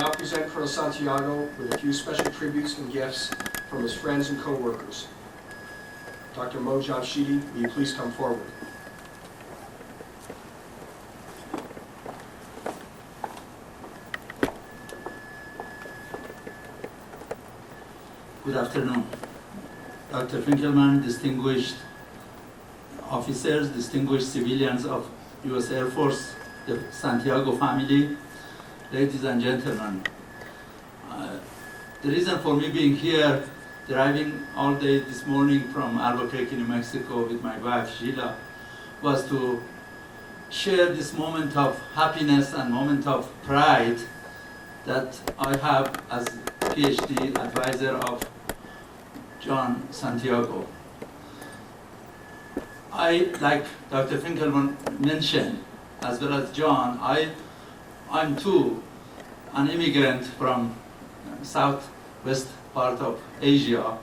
now present Colonel Santiago with a few special tributes and gifts from his friends and co-workers. Dr. Mo Jamshidi, will you please come forward? Good afternoon. Dr. Finkelman, distinguished officers, distinguished civilians of U.S. Air Force, the Santiago family, ladies and gentlemen. The reason for me being here, driving all day this morning from Albuquerque, New Mexico with my wife, Sheila, was to share this moment of happiness and moment of pride that I have as PhD advisor of John Santiago. I, like Dr. Finkelman mentioned, as well as John, I'm too an immigrant from southwest part of Asia.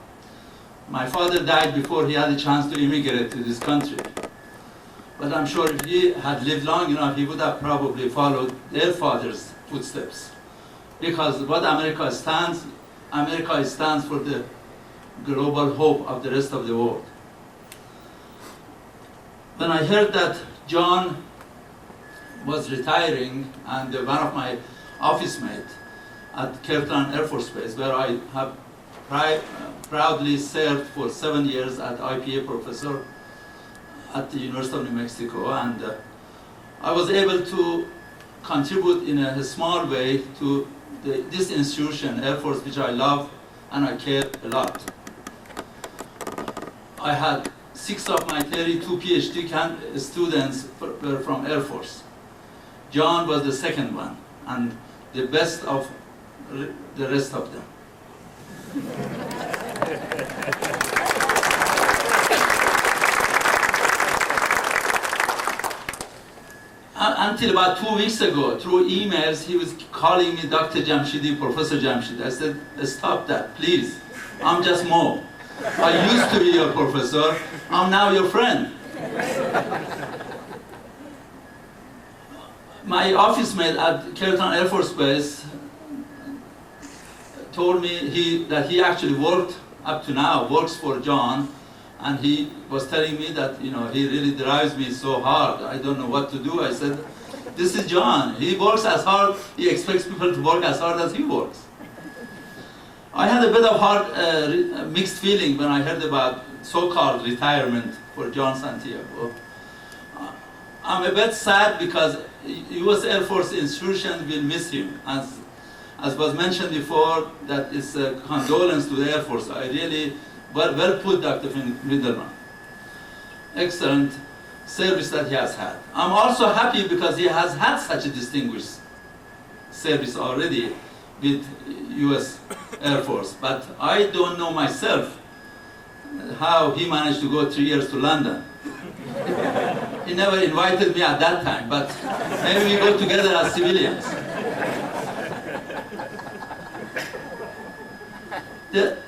My father died before he had a chance to immigrate to this country. But I'm sure if he had lived long enough, he would have probably followed their father's footsteps. Because what America stands for the global hope of the rest of the world. When I heard that John was retiring, and one of my office mates at Kirtland Air Force Base, where I have proudly served for 7 years as IPA professor at the University of New Mexico, and I was able to contribute in a small way to this institution, Air Force, which I love and I care a lot. I had 6 of my 32 PhD students were from Air Force. John was the second one, and the best of the rest of them. Until about 2 weeks ago, through emails, he was calling me Dr. Jamshidi, Professor Jamshidi. I said, stop that, please. I'm just Mo. I used to be your professor. I'm now your friend. My office mate at Kirtland Air Force Base told me that he actually worked, up to now, works for John, and he was telling me that, he really drives me so hard. I don't know what to do. I said, this is John. He works as hard. He expects people to work as hard as he works. I had a bit of mixed feeling when I heard about so-called retirement for John Santiago. I'm a bit sad because U.S. Air Force institution will miss him. As was mentioned before, that is a condolence to the Air Force. I really, well put, Dr. Finkelman. Excellent service that he has had. I'm also happy because he has had such a distinguished service already with U.S. Air Force. But I don't know myself how he managed to go 3 years to London. He never invited me at that time, but maybe we go together as civilians.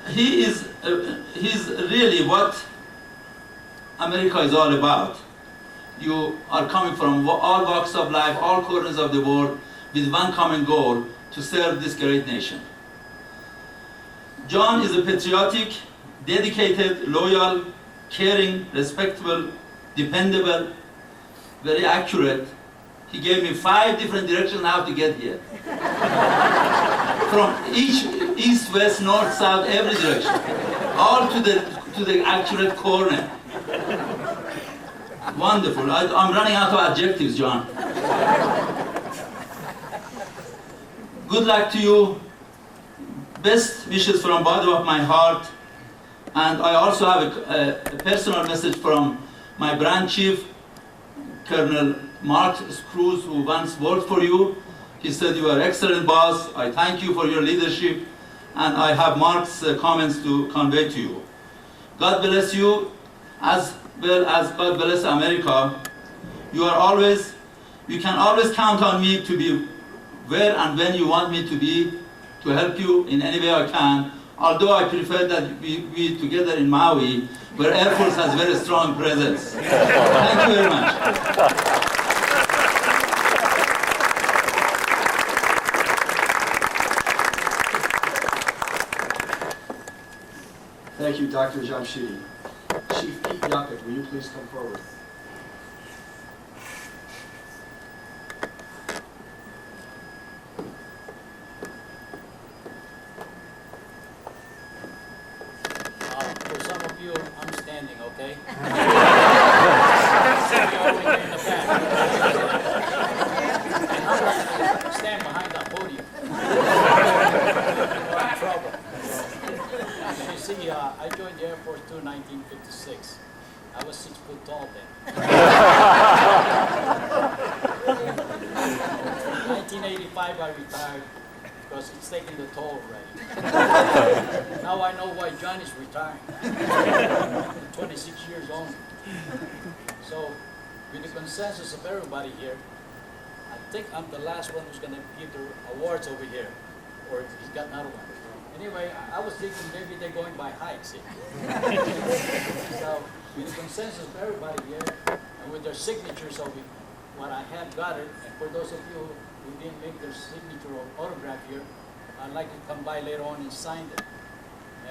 He's really what America is all about. You are coming from all walks of life, all corners of the world, with one common goal, to serve this great nation. John is a patriotic, dedicated, loyal, caring, respectable, dependable, very accurate. He gave me 5 different directions how to get here. From east, west, north, south, every direction. All to the accurate corner. Wonderful. I'm running out of adjectives, John. Good luck to you. Best wishes from bottom of my heart. And I also have a personal message from my branch chief, Colonel Mark Cruz, who once worked for you. He said you are an excellent boss. I thank you for your leadership. And I have Mark's comments to convey to you. God bless you, as well as God bless America. You can always count on me to be where and when you want me to be, to help you in any way I can. Although I prefer that we be together in Maui, where Air Force has very strong presence. Thank you very much. Thank you, Dr. Jamshidi. Chief Pete Yapik, will you please come forward? For some of you, I'm standing, okay? All the way in the back. Stand behind that podium. You're in trouble. You see, I joined the Air Force in 1956. I was 6 foot tall then. 1985, I retired because it's taking the toll already. Now I know why John is retiring. 26 years old. So, with the consensus of everybody here, I think I'm the last one who's going to give the awards over here. Or he's got another one. Anyway, I was thinking maybe they're going by height, see? So, with the consensus of everybody here, and with their signatures of what I had gathered, and for those of you who didn't make their signature or autograph here, I'd like to come by later on and sign them.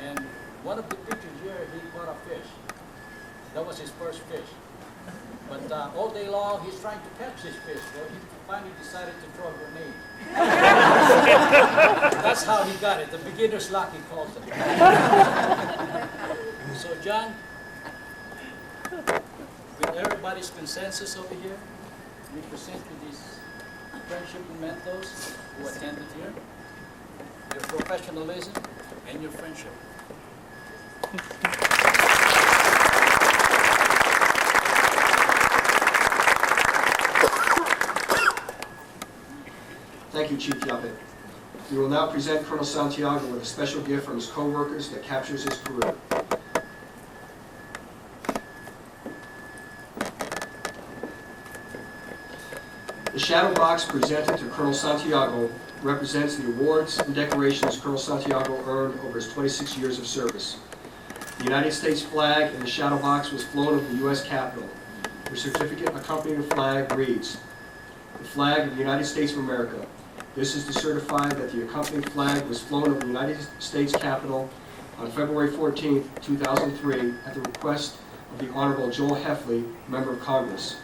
And one of the pictures here, he caught a fish. That was his first fish. But all day long, he's trying to catch this fish. Well, he finally decided to throw a grenade. That's how he got it. The beginner's luck, he calls it. So, John, with everybody's consensus over here, we present you these friendship mementos who attended here, your professionalism, and your friendship. Thank you, Chief Yapik. We will now present Colonel Santiago with a special gift from his co-workers that captures his career. The shadow box presented to Colonel Santiago represents the awards and decorations Colonel Santiago earned over his 26 years of service. The United States flag in the shadow box was flown over the U.S. Capitol. The certificate accompanying the flag reads, "The flag of the United States of America. This is to certify that the accompanying flag was flown over the United States Capitol on February 14, 2003, at the request of the Honorable Joel Heffley, Member of Congress.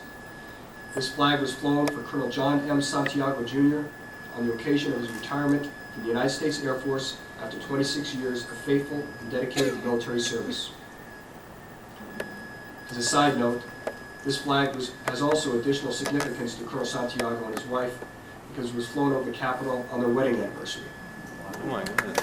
This flag was flown for Colonel John M. Santiago, Jr. on the occasion of his retirement from the United States Air Force after 26 years of faithful and dedicated military service." As a side note, this flag has also additional significance to Colonel Santiago and his wife because it was flown over the Capitol on their wedding anniversary. Oh my goodness.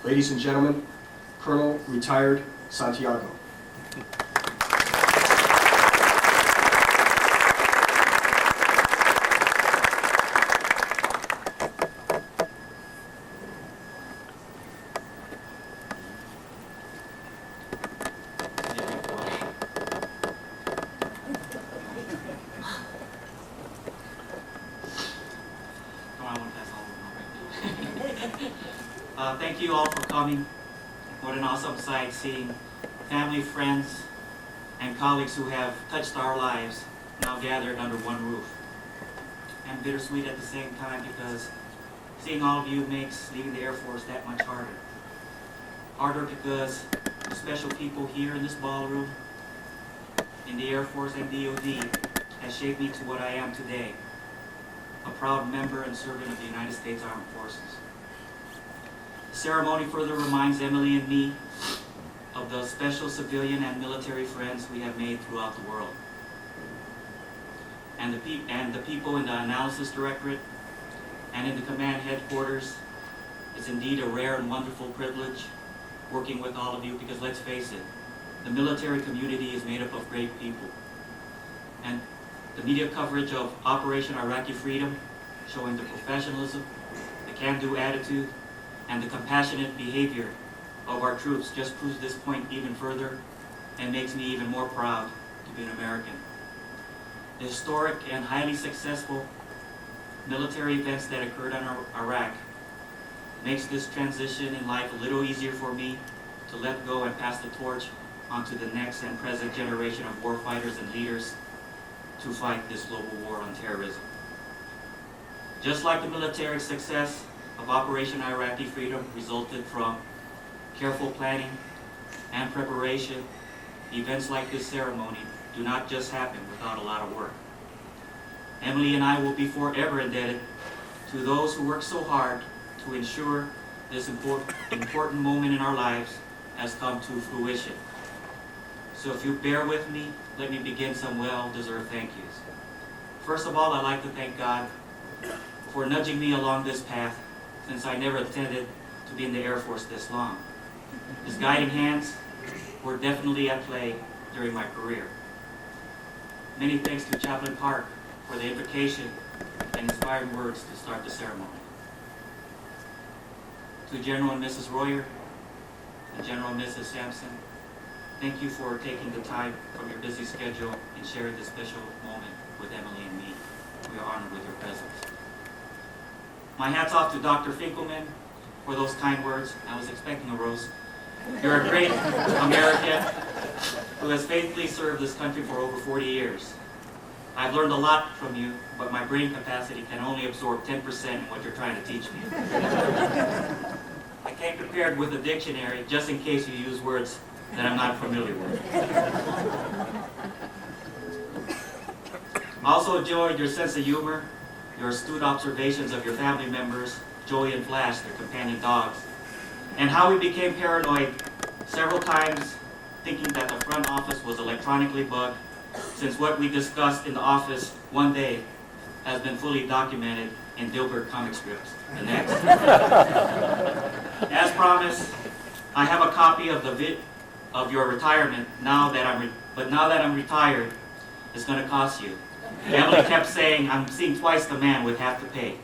Ladies and gentlemen, Colonel Retired Santiago. Thank you all for coming. What an awesome sight, seeing family, friends, and colleagues who have touched our lives now gathered under one roof. And bittersweet at the same time because seeing all of you makes leaving the Air Force that much harder. Harder because the special people here in this ballroom, in the Air Force and DOD, has shaped me to what I am today, a proud member and servant of the United States Armed Forces. The ceremony further reminds Emily and me of the special civilian and military friends we have made throughout the world. And the people in the Analysis Directorate and in the command headquarters. It's indeed a rare and wonderful privilege working with all of you because let's face it, the military community is made up of great people. And the media coverage of Operation Iraqi Freedom, showing the professionalism, the can-do attitude, and the compassionate behavior of our troops just proves this point even further and makes me even more proud to be an American. The historic and highly successful military events that occurred in Iraq makes this transition in life a little easier for me to let go and pass the torch onto the next and present generation of warfighters and leaders to fight this global war on terrorism. Just like the military success of Operation Iraqi Freedom resulted from careful planning and preparation, events like this ceremony do not just happen without a lot of work. Emily and I will be forever indebted to those who worked so hard to ensure this important moment in our lives has come to fruition. So if you bear with me, let me begin some well-deserved thank yous. First of all, I'd like to thank God for nudging me along this path, since I never intended to be in the Air Force this long. His guiding hands were definitely at play during my career. Many thanks to Chaplain Park for the invocation and inspiring words to start the ceremony. To General and Mrs. Royer and General and Mrs. Sampson, thank you for taking the time from your busy schedule and sharing this special moment with Emily and me. We are honored with your presence. My hat's off to Dr. Finkelman for those kind words. I was expecting a roast. You're a great American who has faithfully served this country for over 40 years. I've learned a lot from you, but my brain capacity can only absorb 10% in what you're trying to teach me. I came prepared with a dictionary just in case you use words that I'm not familiar with. I also enjoyed your sense of humor, your astute observations of your family members, Joey and Flash, their companion dogs, and how we became paranoid several times, thinking that the front office was electronically bugged, since what we discussed in the office one day has been fully documented in Dilbert comic strips. The next. As promised, I have a copy of of your retirement. Now that I'm retired, it's going to cost you. Emily kept saying, I'm seeing twice the man with half the pay.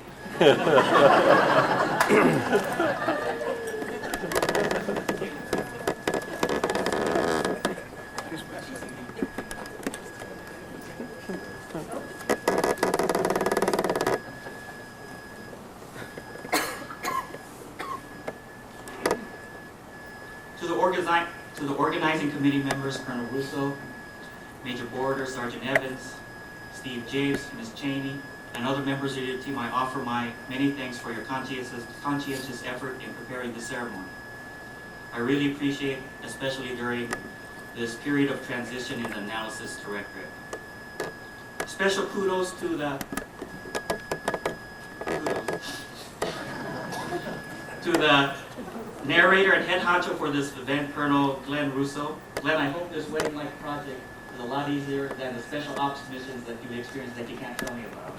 To the organizing committee members, Colonel Russo, Major Border, Sergeant Evans, Steve James, Ms. Cheney, and other members of your team, I offer my many thanks for your conscientious effort in preparing the ceremony. I really appreciate, especially during this period of transition in the analysis directorate. Special kudos to the narrator and head honcho for this event, Colonel Glenn Russo. Glenn, I hope this wedding-like project is a lot easier than the special ops missions that you've experienced that you can't tell me about.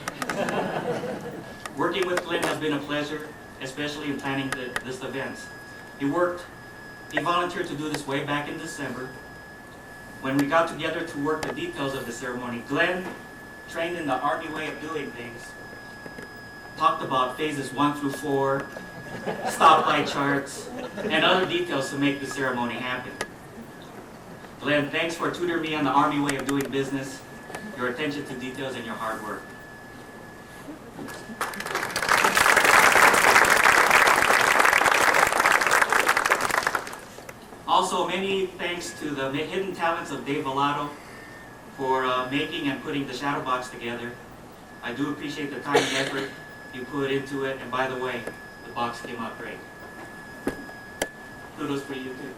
Working with Glenn has been a pleasure, especially in planning this event. He volunteered to do this way back in December. When we got together to work the details of the ceremony, Glenn, trained in the Army way of doing things, talked about phases 1 through 4, stoplight charts, and other details to make the ceremony happen. Glenn, thanks for tutoring me on the Army way of doing business, your attention to details, and your hard work. Also, many thanks to the hidden talents of Dave Vallado for making and putting the shadow box together. I do appreciate the time and effort you put into it, and by the way, the box came out great. Kudos for you too.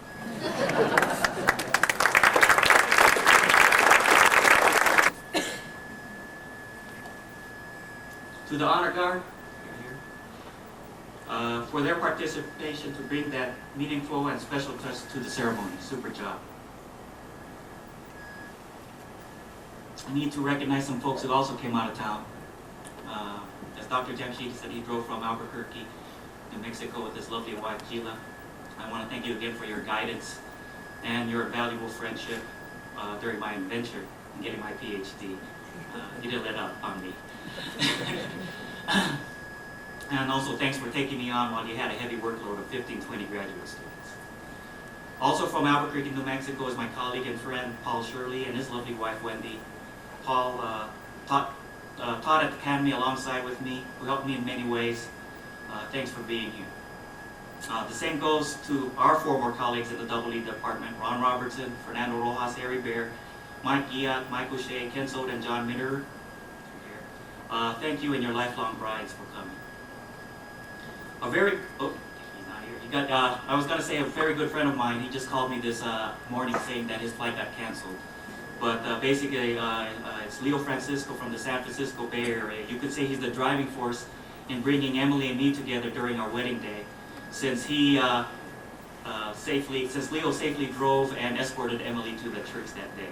To the Honor Guard, for their participation to bring that meaningful and special touch to the ceremony. Super job. I need to recognize some folks who also came out of town. As Dr. Jamshid said, he drove from Albuquerque, New Mexico with his lovely wife, Gila. I want to thank you again for your guidance and your valuable friendship during my adventure in getting my PhD. You didn't let up on me. And also thanks for taking me on while you had a heavy workload of 15, 20 graduate students. Also from Albuquerque, New Mexico is my colleague and friend, Paul Shirley, and his lovely wife, Wendy. Paul taught at the academy alongside with me, who helped me in many ways. Thanks for being here. The same goes to our former colleagues at the Double E Department, Ron Robertson, Fernando Rojas, Harry Bear, Mike Giat, Mike O'Shea, Ken Soda, and John Mitter. Thank you and your lifelong brides for coming. He's not here. I was going to say a very good friend of mine, he just called me this morning saying that his flight got canceled. But basically, it's Leo Francisco from the San Francisco Bay Area. You could say he's the driving force in bringing Emily and me together during our wedding day, since Leo safely drove and escorted Emily to the church that day.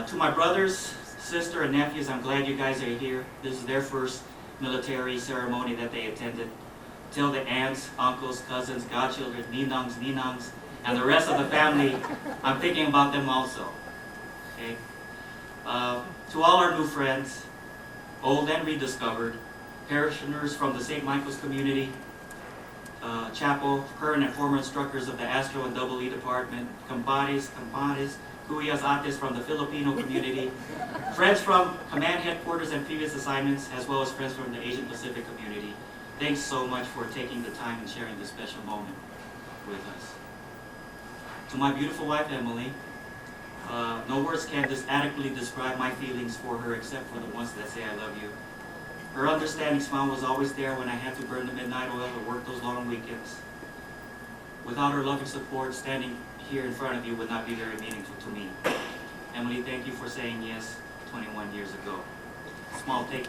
To my brothers, sister, and nephews, I'm glad you guys are here. This is their first military ceremony that they attended. Tell the aunts, uncles, cousins, godchildren, ninongs, and the rest of the family, I'm thinking about them also. Okay? To all our new friends, old and rediscovered, parishioners from the St. Michael's community, chapel, current and former instructors of the Astro and Double E Department, compadres, Cuyas Ates from the Filipino community, friends from command headquarters and previous assignments, as well as friends from the Asian Pacific community. Thanks so much for taking the time and sharing this special moment with us. To my beautiful wife, Emily, no words can adequately describe my feelings for her except for the ones that say I love you. Her understanding smile was always there when I had to burn the midnight oil or work those long weekends. Without her loving support, standing here in front of you would not be very meaningful to me. Emily, thank you for saying yes 21 years ago. Small take